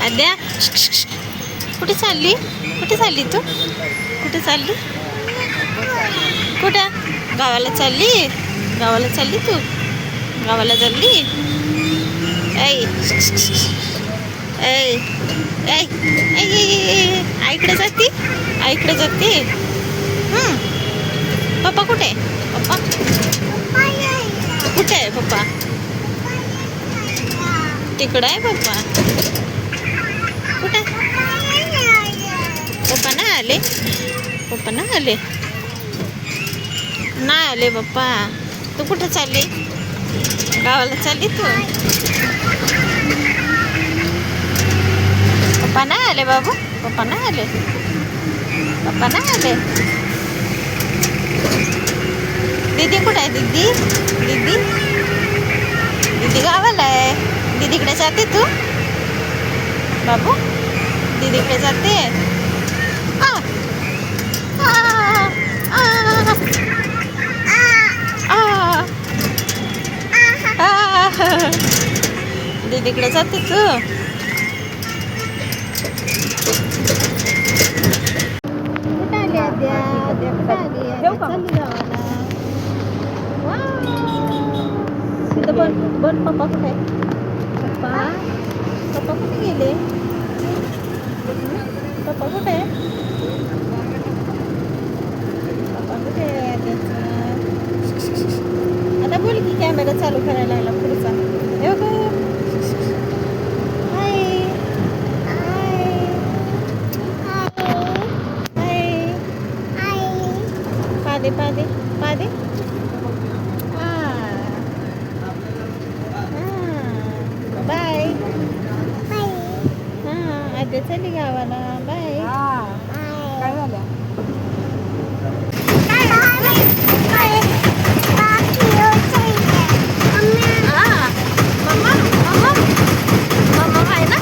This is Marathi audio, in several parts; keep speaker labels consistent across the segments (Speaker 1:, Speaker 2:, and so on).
Speaker 1: आद्या कुठे चालली? कुठे चालली तू? कुठे चालली? कुठं? गावाला चालली? गावाला चालली तू? गावाला चालली? ऐ ऐ ऐ आईकडे जाते? आईकडे जाते? पप्पा कुठे आहे? पप्पा कुठे आहे? पप्पा तिकडं आहे. पप्पा कुठे? पप्पा नाही आले? पप्पा नाही आले? नाही आले पप्पा. तू कुठे चालली? गावाला चालली तू? पप्पा नाही आले बाबू? पप्पा नाही आले? पप्पा नाही आले? दीदी कुठे आहे? दीदी दीदी दीदी गावाला आहे. दीदीकडे जाते तू बाबू? दीदीकडे जाते? दीदीकडे जाते तू? कुठे आली आद्या? आद्या कुठे आली? आद्या चालली गावाला. तिथं बन बन. पप्पा कुठे आहे? पप्पा पप्पा कुठे गेले? पप्पा कुठे आहे? पप्पा कुठे आहे आद्याचा? आता बोल की कॅमेरा चालू करायला लागला पुढचा. हे बघ. पादे पादे पादे. बाय. आद्या चालली गावाला. बाय. काय झालं? मम्मा मम्मा मम्मा आहे ना?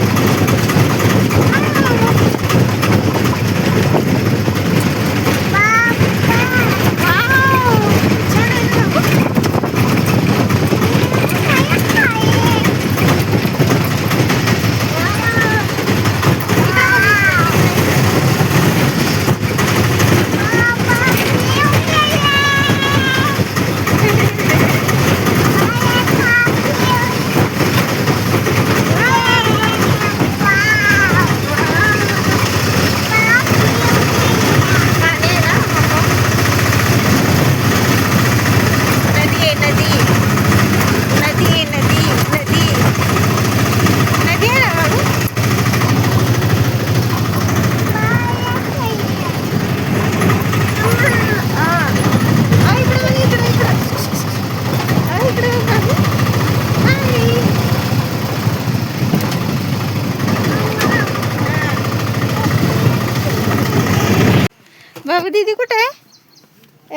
Speaker 1: बाबू दीदी कुठे आहे?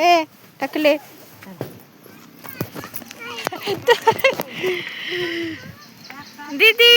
Speaker 1: ए टाकले. दीदी